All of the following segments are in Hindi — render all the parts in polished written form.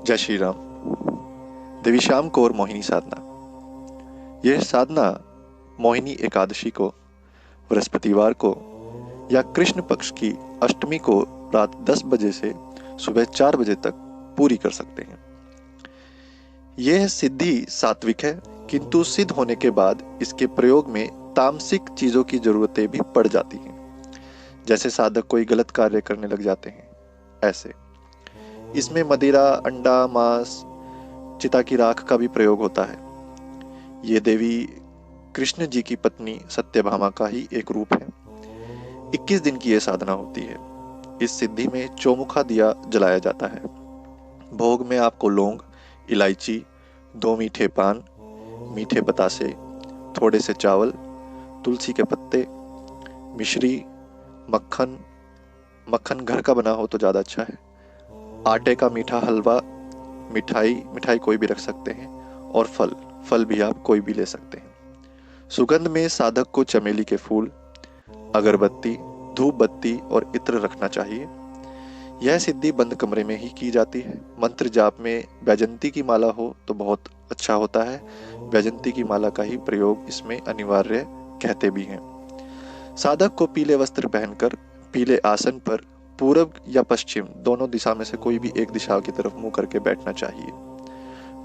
जय श्री राम। देवी श्याम कौर मोहिनी साधना। यह साधना मोहिनी एकादशी को, बृहस्पतिवार को या कृष्ण पक्ष की अष्टमी को रात 10 बजे से सुबह 4 बजे तक पूरी कर सकते हैं। यह सिद्धि सात्विक है, किंतु सिद्ध होने के बाद इसके प्रयोग में तामसिक चीजों की जरूरतें भी पड़ जाती हैं। जैसे साधक कोई गलत कार्य करने लग जाते हैं, ऐसे इसमें मदिरा, अंडा, मांस, चिता की राख का भी प्रयोग होता है। ये देवी कृष्ण जी की पत्नी सत्यभामा का ही एक रूप है। 21 दिन की यह साधना होती है। इस सिद्धि में चौमुखा दिया जलाया जाता है। भोग में आपको लौंग, इलायची, 2 मीठे पान, मीठे बतासे, थोड़े से चावल, तुलसी के पत्ते, मिश्री, मक्खन, मक्खन घर का बना हो तो ज़्यादा अच्छा है, आटे का मीठा हलवा, मिठाई कोई भी रख सकते हैं, और फल भी आप कोई भी ले सकते हैं। सुगंध में साधक को चमेली के फूल, अगरबत्ती, धूप बत्ती और इत्र रखना चाहिए। यह सिद्धि बंद कमरे में ही की जाती है। मंत्र जाप में वैजंती की माला हो तो बहुत अच्छा होता है। वैजंती की माला का ही प्रयोग इसमें अनिवार्य कहते भी हैं। साधक को पीले वस्त्र पहनकर पीले आसन पर पूर्व या पश्चिम दोनों दिशा में से कोई भी एक दिशा की तरफ मुंह करके बैठना चाहिए।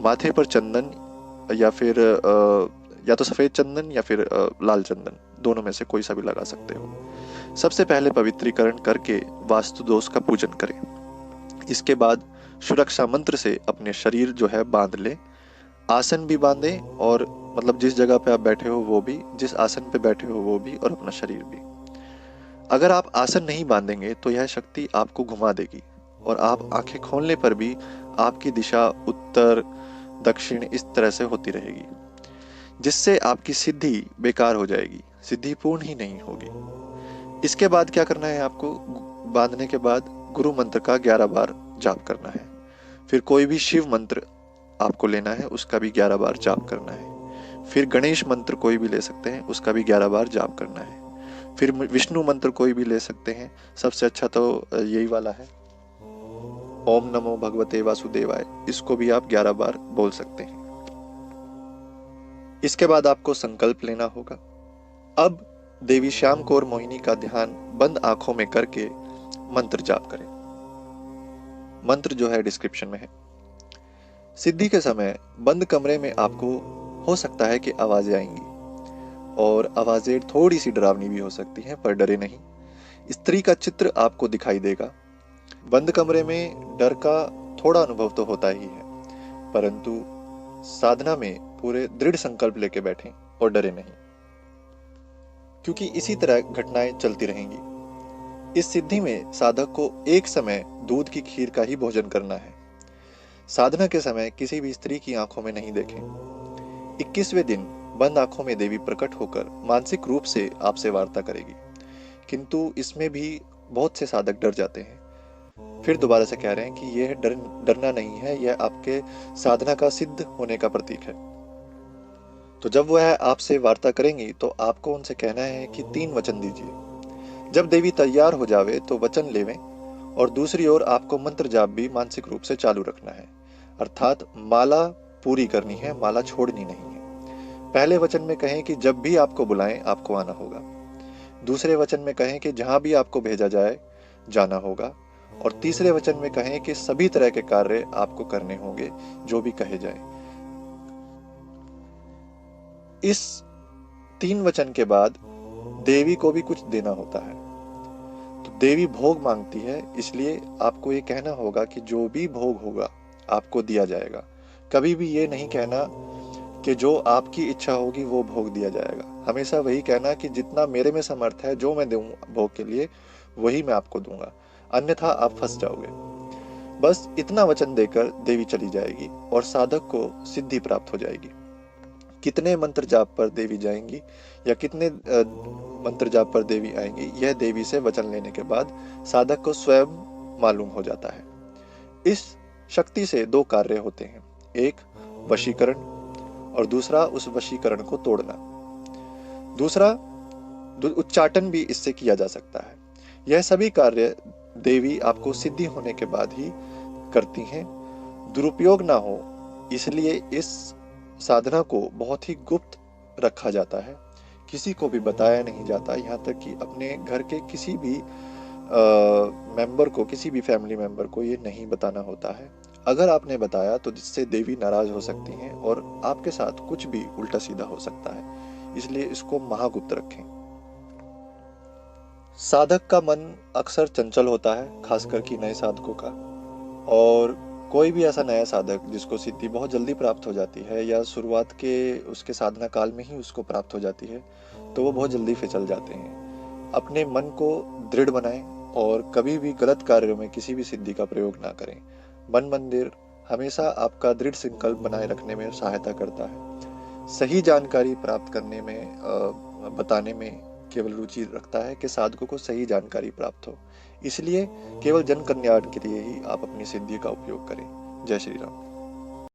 माथे पर चंदन या तो सफेद चंदन या फिर लाल चंदन, दोनों में से कोई सा भी लगा सकते हो। सबसे पहले पवित्रीकरण करके वास्तु दोष का पूजन करें। इसके बाद सुरक्षा मंत्र से अपने शरीर जो है बांध ले। आसन भी बांधें, और मतलब जिस जगह पे आप बैठे हो वो भी, जिस आसन पे बैठे हो वो भी, और अपना शरीर भी। अगर आप आसन नहीं बांधेंगे तो यह शक्ति आपको घुमा देगी और आप आंखें खोलने पर भी आपकी दिशा उत्तर, दक्षिण इस तरह से होती रहेगी, जिससे आपकी सिद्धि बेकार हो जाएगी, सिद्धि पूर्ण ही नहीं होगी। इसके बाद क्या करना है आपको? बांधने के बाद गुरु मंत्र का 11 बार जाप करना है। फिर कोई भी शिव मंत्र आपको लेना है, उसका भी 11 बार जाप करना है। फिर गणेश मंत्र कोई भी ले सकते हैं, उसका भी 11 बार जाप करना है। फिर विष्णु मंत्र कोई भी ले सकते हैं, सबसे अच्छा तो यही वाला है, ओम नमो भगवते वासुदेवाय। इसको भी आप 11 बार बोल सकते हैं। इसके बाद आपको संकल्प लेना होगा। अब देवी श्याम कौर मोहिनी का ध्यान बंद आंखों में करके मंत्र जाप करें। मंत्र जो है डिस्क्रिप्शन में है। सिद्धि के समय बंद कमरे में आपको हो सकता है कि आवाजें आएंगी, और आवाजें थोड़ी सी डरावनी भी हो सकती हैं, पर डरे नहीं। स्त्री का चित्र आपको दिखाई देगा। बंद कमरे में डर का थोड़ा अनुभव तो होता ही है, परंतु साधना में पूरे दृढ़ संकल्प लेके बैठें और डरे नहीं, क्योंकि इसी तरह घटनाएं चलती रहेंगी। इस सिद्धि में साधक को एक समय दूध की खीर का ही भोजन करना है। साधना के समय किसी भी स्त्री की आंखों में नहीं देखें। 21वें दिन बंद आंखों में देवी प्रकट होकर मानसिक रूप से आपसे वार्ता करेगी, किंतु इसमें भी बहुत से साधक डर जाते हैं। फिर दोबारा से कह रहे हैं कि यह डरना नहीं है, यह आपके साधना का सिद्ध होने का प्रतीक है। तो जब वह आपसे वार्ता करेंगी तो आपको उनसे कहना है कि 3 वचन दीजिए। जब देवी तैयार हो जावे तो वचन लेवें, और दूसरी ओर आपको मंत्र जाप भी मानसिक रूप से चालू रखना है, अर्थात माला पूरी करनी है, माला छोड़नी नहीं है। पहले वचन में कहें कि जब भी आपको बुलाएं आपको आना होगा। दूसरे वचन में कहें कि जहां भी आपको भेजा जाए जाना होगा। और तीसरे वचन में कहें कि सभी तरह के कार्य आपको करने होंगे जो भी कहे जाए। इस 3 वचन के बाद देवी को भी कुछ देना होता है। तो देवी भोग मांगती है, इसलिए आपको ये कहना होगा कि जो भी भोग होगा आपको दिया जाएगा। कभी भी ये नहीं कहना कि जो आपकी इच्छा होगी वो भोग दिया जाएगा। हमेशा वही कहना कि जितना मेरे में समर्थ है, जो मैं दूं भोग के लिए, वही मैं आपको दूंगा, अन्यथा आप फंस जाओगे। बस इतना वचन देकर देवी चली जाएगी और साधक को सिद्धि प्राप्त हो जाएगी। कितने मंत्र जाप पर देवी जाएंगी या कितने मंत्र जाप पर देवी आएंगी, यह देवी से वचन लेने के बाद साधक को स्वयं मालूम हो जाता है। इस शक्ति से 2 कार्य होते हैं, एक वशीकरण और दूसरा उस वशीकरण को तोड़ना। दूसरा उच्चाटन भी इससे किया जा सकता है। यह सभी कार्य देवी आपको सिद्धि होने के बाद ही करती हैं। दुरुपयोग ना हो, इसलिए इस साधना को बहुत ही गुप्त रखा जाता है। किसी को भी बताया नहीं जाता, यहाँ तक कि अपने घर के किसी भी मेंबर को, किसी भी फैमिली मेंबर को ये नहीं बताना होता है। अगर आपने बताया तो जिससे देवी नाराज हो सकती हैं और आपके साथ कुछ भी उल्टा सीधा हो सकता है, इसलिए इसको महागुप्त रखें। साधक का मन अक्सर चंचल होता है, खासकर कि नए साधकों का। और कोई भी ऐसा नया साधक जिसको सिद्धि बहुत जल्दी प्राप्त हो जाती है या शुरुआत के उसके साधना काल में ही उसको प्राप्त हो जाती है, तो वो बहुत जल्दी फिसल जाते हैं। अपने मन को दृढ़ बनाएं और कभी भी गलत कार्यों में किसी भी सिद्धि का प्रयोग ना करें। मन मंदिर हमेशा आपका दृढ़ संकल्प बनाए रखने में सहायता करता है। सही जानकारी प्राप्त करने में बताने में केवल रुचि रखता है कि साधकों को सही जानकारी प्राप्त हो। इसलिए केवल जन कल्याण के लिए ही आप अपनी सिद्धि का उपयोग करें। जय श्री राम।